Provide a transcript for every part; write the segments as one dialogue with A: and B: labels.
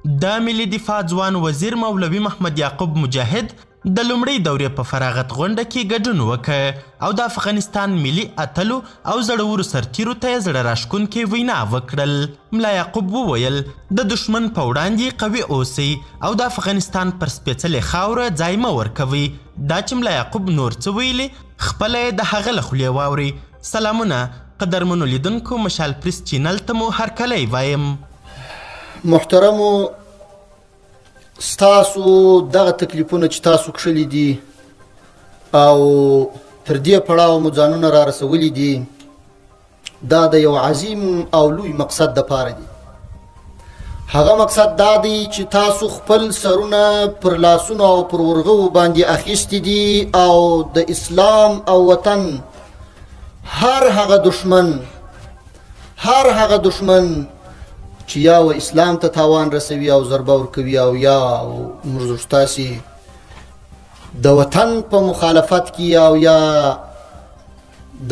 A: د ملي دفاع ځوان وزیر مولوي محمد یعقوب مجاهد د لومړۍ دورې په فراغت غونډه کې ګډون وکړ او د افغانستان ملي اتلو او زړورو سرتیرو ته یې زړه راښکونکې وینا وکړل. ملا یعقوب وویل د دښمن په وړاندې قوي اوسئ او د افغانستان پر سپېڅلې خاوره ځای مه ورکوئ. دا چې ملا یعقوب نور څه ویلي خپله یې د هغه له خولې واورئ. سلامونه قدرمنو لیدونکو، مشال پریس چینل ته مو هرکلی وایم.
B: محترمو، ستاسو دغه تکلیفونه چې تاسو کښلي دي او تر دې پړاو مو ځانونه را رسولي دي، دا د یو عظیم او لوی مقصد دپاره دي. هغه مقصد دا دی چې تاسو خپل سرونه پر لاسونو او پر ورغو باندې اخیستي دي او د اسلام او وطن هر هغه دشمن چې یا و اسلام ته تاوان رسوي او ضربه ورکوي او یا موږ ستاسې د وطن په مخالفت کې او یا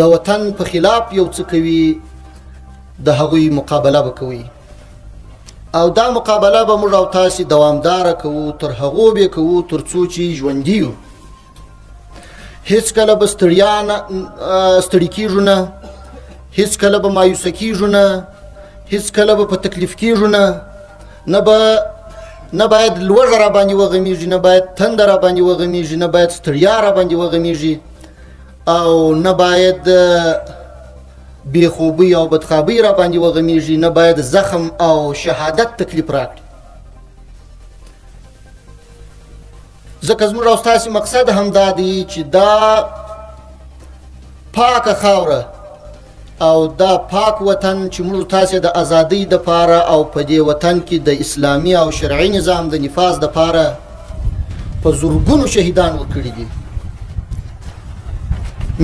B: د وطن په خلاف یو څه کوي، د هغوی مقابله به کوي او دا مقابله به موږ او تاسې دوامداره کوو، تر هغو به کوو تر څو چې ژوندي یو. هیڅکله به ستړي کېږو نه، هیڅکله به مایوسه کېږو نه، هیڅکله به په تکلیف کېږو نه باید لوږه را باندې وغمیږي، نه باید تنده را باندې وغمیږي، نه باید ستړیا را باندې وغمیږي او نه باید بېخوبۍ او بدخوابۍ را باندې وغمیږي، نه باید زخم او شهادت تکلیف راکړي. ځکه زموږ او ستاسې مقصد هم دا دی چې دا پاکه خاوره او دا پاک وطن چې موږ تاسې د ازادۍ دپاره او په دې وطن کې د اسلامي او شرعي نظام د نفاذ دپاره په زرګونو شهیدان ورکړي دي.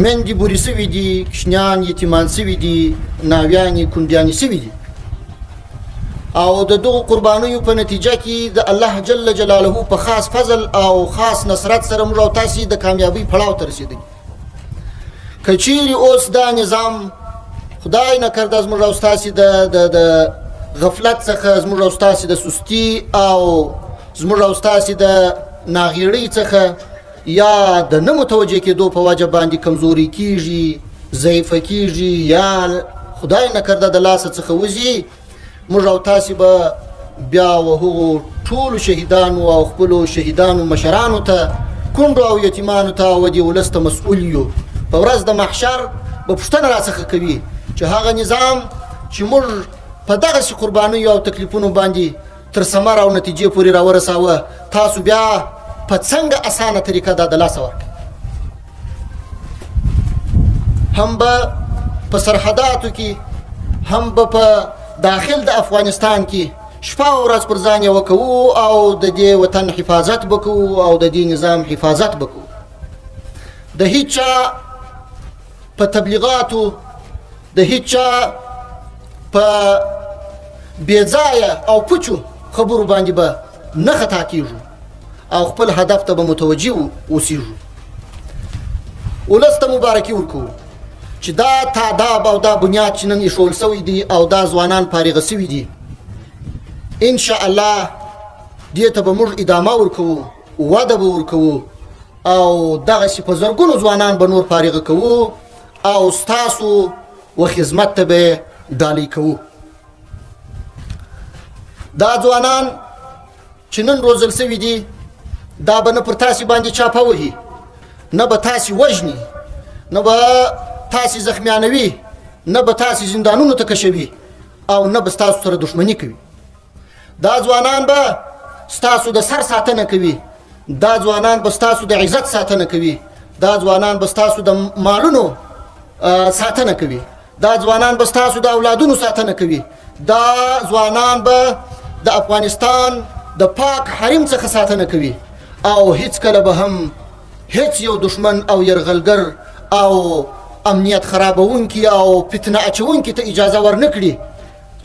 B: میندې بورې سوي دي، کوچنیان یتیمان سوي دي، ناویانې کونډیانې سوي دي او د دغو قربانیو په نتیجه کې د الله جل جلاله په خاص فضل او خاص نصرت سره موږ او تاسې د کامیابۍ پړاو ته رسېدلي. که چیرې اوس دا نظام خدای نکرده زموږ او ستاسې د غفلت څخه، زموږ او ستاسې د سستي او زموږ او ستاسې د ناغېړۍ څخه یا د نه متوجه کېدو په وجه باندې کمزوري کېږي، ضعیفه کېږي یا خدای نکرده د لاسه څخه وځي، موږ او تاسې به بیا و هغو ټولو شهیدانو او خپلو شهیدانو مشرانو ته، کونډو او یتیمانو ته او دې ولس ته مسؤول یو. په ورځ د محشر به پوښتنه راڅخه کوي چې هغه نظام چې موږ په دغسې قربانیو او تکلیفونو باندې تر ثمر او نتیجې پورې راورساوه، تاسو بیا په څنګه اسانه طریقه دا د لاسه ورکړئ. هم به په سرحداتو کې، هم به په داخل د افغانستان کې شپه او ورځ پر ځان یې وکوو او د دې وطن حفاظت به کوو او د دې نظام حفاظت به کوو. د هیڅ چا په تبلیغاتو، د هیڅ چا په بېځایه او پوچو خبرو باندې به نه خطا کېږو او خپل هدف ته به متوجه اوسېږو. ولس ته مبارکي ورکوو چې دا تاداب او دا بنیاد چې نن ایښول سوی دی او دا ځوانان فارغه سوي دي، انشاءالله دې ته به موږ ادامه ورکوو، وده به ورکوو او دغسې په زرګونو ځوانان به نور فارغه کوو او ستاسو و خدمت ته به ډالۍ کوو. دا ځوانان چې نن روزل سوي دي، دا به نه پر تاسې باندې چاپه وهي، نه به تاسې وژني، نه به تاسې زخمیانوي، نه به تاسې زندانونو ته کشوي او نه به ستاسو سره دښمني کوي. دا ځوانان به ستاسو د سر ساتنه کوي، دا ځوانان به ستاسو د عزت ساتنه کوي، دا ځوانان به ستاسو د مالونو ساتنه کوي، دا ځوانان به ستاسو د اولادونو ساتنه کوي، دا ځوانان به د افغانستان د پاک حریم څخه ساتنه کوي او هیڅکله به هم هیڅ یو دشمن او یرغلګر او امنیت خرابونکي او فتنه اچونکي ته اجازه ورنکړي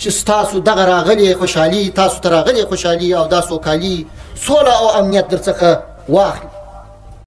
B: چې ستاسو دغه راغلې خوشحالي، تاسو ته راغلې خوشحالي او دا سوکالي، سوله او امنیت در څخه واخلي.